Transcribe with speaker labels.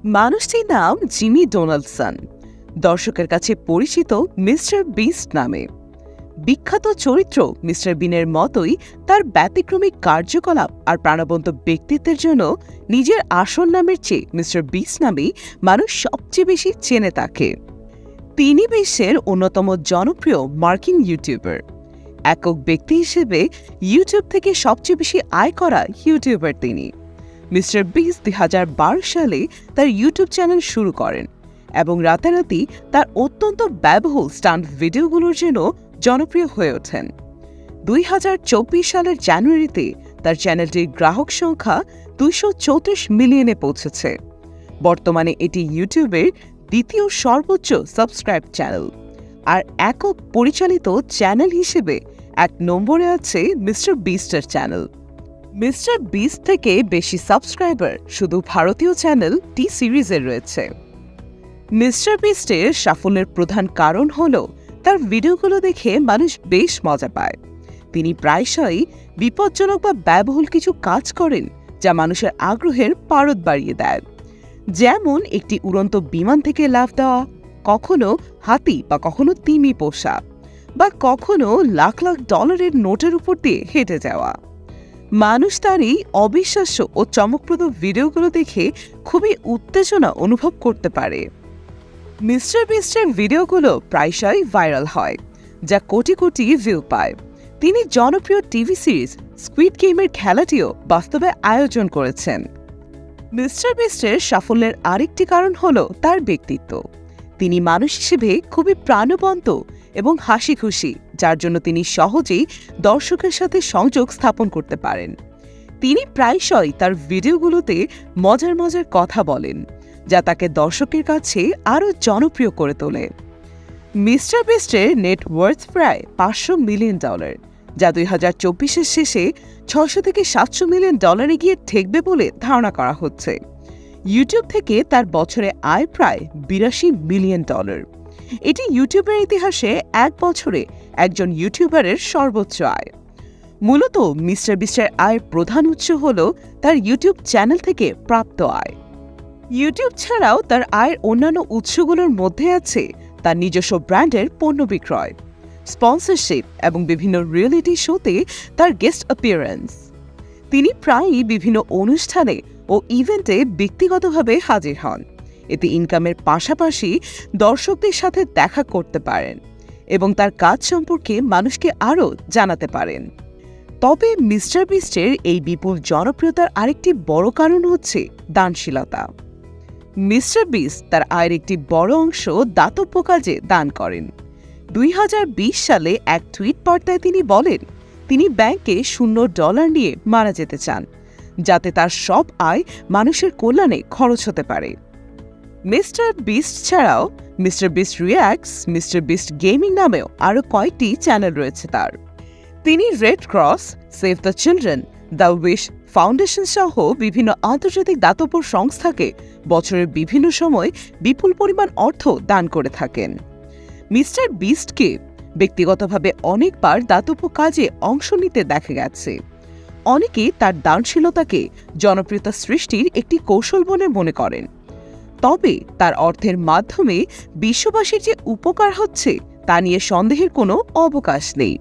Speaker 1: মানুষটির নাম Jimmy Donaldson, দর্শকের কাছে পরিচিত মিস্টার বিস্ট নামে। বিখ্যাত চরিত্র মিস্টার বিনের মতোই তার ব্যতিক্রমী কার্যকলাপ আর প্রাণবন্ত ব্যক্তিত্বের জন্য নিজের আসল নামের চেয়ে মিস্টার বিস্ট নামেই মানুষ সবচেয়ে বেশি চেনে তাকে। তিনি বিশ্বের অন্যতম জনপ্রিয় মার্কিন ইউটিউবার। একক ব্যক্তি হিসেবে ইউটিউব থেকে সবচেয়ে বেশি আয় করা ইউটিউবার তিনি। মিস্টার বিস্ট 2012 সালে তার ইউটিউব চ্যানেল শুরু করেন এবং রাতারাতি তার অত্যন্ত ব্যয়বহুল স্টান্ট ভিডিওগুলোর জন্য জনপ্রিয় হয়ে ওঠেন। 2024 সালের জানুয়ারিতে তার চ্যানেলটির গ্রাহক সংখ্যা 234 মিলিয়নে পৌঁছেছে। বর্তমানে এটি ইউটিউবের দ্বিতীয় সর্বোচ্চ সাবস্ক্রাইব চ্যানেল, আর একক পরিচালিত চ্যানেল হিসেবে 1 নম্বরে আছে মিস্টার বিস্টের চ্যানেল। মিস্টার বিস্ট থেকে বেশি সাবস্ক্রাইবার শুধু ভারতীয় চ্যানেল টি সিরিজের রয়েছে। মিস্টার বিস্টের সাফল্যের প্রধান কারণ হল তার ভিডিওগুলো দেখে মানুষ বেশ মজা পায়। তিনি প্রায়শই বিপজ্জনক বা ব্যয়বহুল কিছু কাজ করেন যা মানুষের আগ্রহের পারদ বাড়িয়ে দেয়, যেমন একটি উড়ন্ত বিমান থেকে লাফ দেওয়া, কখনো হাতি বা কখনো তিমি পোষা, বা কখনো লাখ লাখ ডলারের নোটের উপর দিয়ে হেঁটে যাওয়া। মানুষ তার এই অবিশ্বাস্য ও চমকপ্রদ ভিডিওগুলো দেখে খুবই উত্তেজনা অনুভব করতে পারে। মিস্টার বিস্টের ভিডিওগুলো প্রায়শই ভাইরাল হয়, যা কোটি কোটি ভিউ পায়। তিনি জনপ্রিয় টিভি সিরিজ স্কুইড গেমের খেলাটিও বাস্তবে আয়োজন করেছেন। মিস্টার বিস্টের সাফল্যের আরেকটি কারণ হল তার ব্যক্তিত্ব। তিনি মানুষ হিসেবে খুবই প্রাণবন্ত এবং হাসি খুশি, যার জন্য তিনি সহজেই দর্শকের সাথে সংযোগ স্থাপন করতে পারেন। তিনি প্রায়শই তার ভিডিওগুলোতে মজার মজার কথা বলেন, যা তাকে দর্শকের কাছে আরও জনপ্রিয় করে তোলে। মিস্টার বিস্টের নেটওয়ার্থ প্রায় $500 মিলিয়ন, যা 2024-এর শেষে $600 থেকে $700 মিলিয়ন গিয়ে ঠেকবে বলে ধারণা করা হচ্ছে। ইউটিউব থেকে তার বছরে আয় প্রায় $82 মিলিয়ন। এটি ইউটিউবের ইতিহাসে এক বছরে একজন ইউটিউবারের সর্বোচ্চ আয়। মূলত মিস্টার বিস্টের আয়ের প্রধান উৎস হল তার ইউটিউব চ্যানেল থেকে প্রাপ্ত আয়। ইউটিউব ছাড়াও তার আয়ের অন্যান্য উৎসগুলোর মধ্যে আছে তার নিজস্ব ব্র্যান্ডের পণ্য বিক্রয়, স্পন্সরশিপ এবং বিভিন্ন রিয়েলিটি শোতে তার গেস্ট অ্যাপিয়ারেন্স। তিনি প্রায়ই বিভিন্ন অনুষ্ঠানে ও ইভেন্টে ব্যক্তিগতভাবে হাজির হন। এতে ইনকামের পাশাপাশি দর্শকদের সাথে দেখা করতে পারেন এবং তার কাজ সম্পর্কে মানুষকে আরও জানাতে পারেন। তবে মিস্টার বিস্টের এই বিপুল জনপ্রিয়তার আরেকটি বড় কারণ হচ্ছে দানশীলতা। মিস্টার বিস্ট তার আয়ের একটি বড় অংশ দাতব্য কাজে দান করেন। 2020 সালে এক টুইট বার্তায় তিনি বলেন তিনি ব্যাংকে $0 নিয়ে মারা যেতে চান, যাতে তার সব আয় মানুষের কল্যাণে খরচ হতে পারে। মিস্টার বিস্ট ছাড়াও mister beast reacts, mister beast gaming নামেও আরও কয়েকটি চ্যানেল রয়েছে তার। তিনি red cross, save the children, the wish foundation সহ বিভিন্ন আন্তর্জাতিক দাতব্য সংস্থাকে বছরের বিভিন্ন সময় বিপুল পরিমাণ অর্থ দান করে থাকেন। মিস্টার বিস্টকে ব্যক্তিগতভাবে অনেকবার দাতব্য কাজে অংশ নিতে দেখা গেছে। অনেকে তার দানশীলতাকে জনপ্রিয়তা সৃষ্টির একটি কৌশল বলে মনে করেন। তবে তার অর্থের মাধ্যমে বিশ্ববাসীর যে উপকার হচ্ছে তা নিয়ে সন্দেহের কোনো অবকাশ নেই।